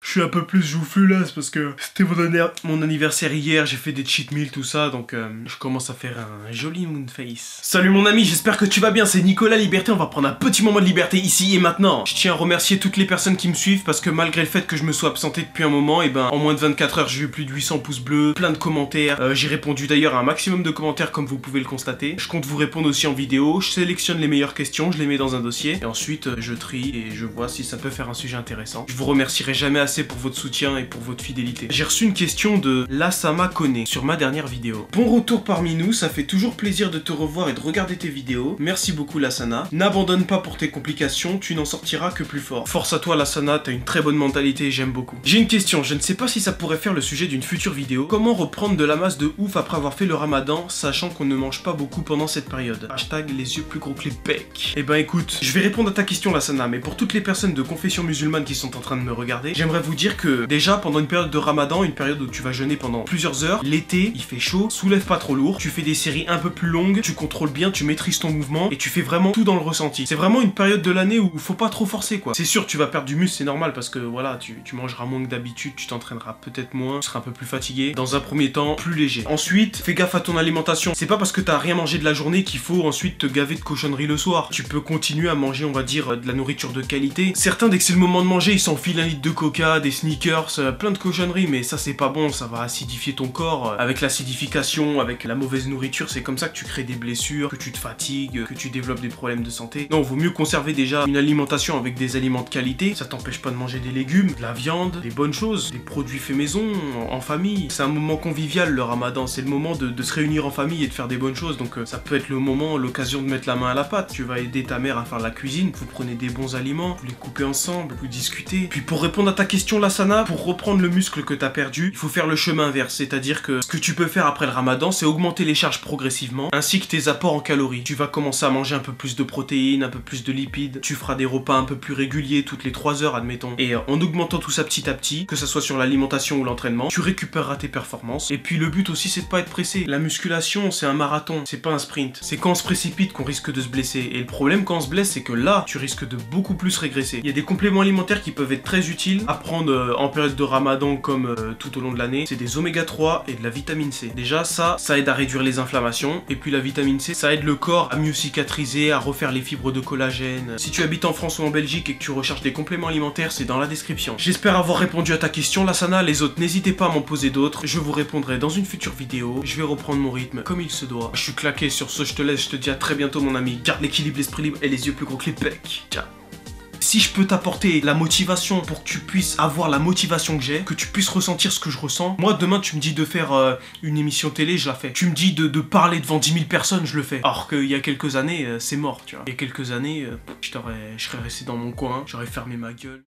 Je suis un peu plus joufflu là, c'est parce que c'était mon anniversaire hier, j'ai fait des cheat meals, tout ça, donc je commence à faire un joli moon face. Salut mon ami, j'espère que tu vas bien, c'est Nicolas Liberté, on va prendre un petit moment de liberté ici et maintenant. Je tiens à remercier toutes les personnes qui me suivent parce que malgré le fait que je me sois absenté depuis un moment, et ben en moins de 24 heures j'ai eu plus de 800 pouces bleus, plein de commentaires, j'ai répondu d'ailleurs à un maximum de commentaires comme vous pouvez le constater. Je compte vous répondre aussi en vidéo, je sélectionne les meilleures questions, je les mets dans un dossier et ensuite je trie et je vois si ça peut faire un sujet intéressant. Je vous remercierai jamais assez pour votre soutien et pour votre fidélité. J'ai reçu une question de Lasama Kone sur ma dernière vidéo. Bon retour parmi nous, ça fait toujours plaisir de te revoir et de regarder tes vidéos. Merci beaucoup Lasana. N'abandonne pas pour tes complications, tu n'en sortiras que plus fort. Force à toi Lasana, t'as une très bonne mentalité et j'aime beaucoup. J'ai une question, je ne sais pas si ça pourrait faire le sujet d'une future vidéo. Comment reprendre de la masse de ouf après avoir fait le ramadan, sachant qu'on ne mange pas beaucoup pendant cette période. Hashtag les yeux plus gros que les becs. Eh ben écoute, je vais répondre à ta question Lasana, mais pour toutes les personnes de confession musulmane qui sont en train de me regarder, j'aimerais vous dire que déjà pendant une période de ramadan, une période où tu vas jeûner pendant plusieurs heures, l'été, il fait chaud, soulève pas trop lourd, tu fais des séries un peu plus longues, tu contrôles bien, tu maîtrises ton mouvement et tu fais vraiment tout dans le ressenti. C'est vraiment une période de l'année où faut pas trop forcer quoi. C'est sûr tu vas perdre du muscle, c'est normal parce que voilà, tu mangeras moins que d'habitude, tu t'entraîneras peut-être moins, tu seras un peu plus fatigué. Dans un premier temps, plus léger. Ensuite, fais gaffe à ton alimentation. C'est pas parce que t'as rien mangé de la journée qu'il faut ensuite te gaver de cochonneries le soir. Tu peux continuer à manger, on va dire, de la nourriture de qualité. Certains, dès que c'est le moment de manger, ils s'enfilent un litre de coca, des sneakers, plein de cochonneries, mais ça c'est pas bon, ça va acidifier ton corps. Avec l'acidification, avec la mauvaise nourriture, c'est comme ça que tu crées des blessures, que tu te fatigues, que tu développes des problèmes de santé. Non, vaut mieux conserver déjà une alimentation avec des aliments de qualité. Ça t'empêche pas de manger des légumes, de la viande, des bonnes choses, des produits faits maison, en famille. C'est un moment convivial le ramadan, c'est le moment de se réunir en famille et de faire des bonnes choses. Donc ça peut être le moment, l'occasion de mettre la main à la pâte. Tu vas aider ta mère à faire la cuisine, vous prenez des bons aliments, vous les coupez ensemble, vous discutez. Puis pour répondre à ta question Lasana, pour reprendre le muscle que t'as perdu, il faut faire le chemin inverse, c'est-à-dire que ce que tu peux faire après le ramadan, c'est augmenter les charges progressivement, ainsi que tes apports en calories. Tu vas commencer à manger un peu plus de protéines, un peu plus de lipides, tu feras des repas un peu plus réguliers, toutes les 3 heures admettons. Et en augmentant tout ça petit à petit, que ça soit sur l'alimentation ou l'entraînement, tu récupéreras tes performances. Et puis le but aussi c'est de pas être pressé. La musculation c'est un marathon, c'est pas un sprint. C'est quand on se précipite qu'on risque de se blesser. Et le problème quand on se blesse c'est que là, tu risques de beaucoup plus régresser. Il y a des compléments alimentaires qui peuvent être très utiles à prendre en période de ramadan comme tout au long de l'année. C'est des oméga 3 et de la vitamine C. Déjà ça aide à réduire les inflammations. Et puis la vitamine C, ça aide le corps à mieux cicatriser, à refaire les fibres de collagène. Si tu habites en France ou en Belgique et que tu recherches des compléments alimentaires, c'est dans la description. J'espère avoir répondu à ta question Lasana. Les autres, n'hésitez pas à m'en poser d'autres. Je vous répondrai dans une future vidéo. Je vais reprendre mon rythme comme il se doit. Je suis claqué sur ce, je te laisse, je te dis à très bientôt mon ami. Garde l'équilibre, l'esprit libre et les yeux plus gros que les becs. Ciao. Si je peux t'apporter la motivation pour que tu puisses avoir la motivation que j'ai, que tu puisses ressentir ce que je ressens, moi demain tu me dis de faire une émission télé, je la fais. Tu me dis de parler devant 10 000 personnes, je le fais. Alors qu'il y a quelques années, c'est mort, tu vois. Il y a quelques années, je serais resté dans mon coin, j'aurais fermé ma gueule.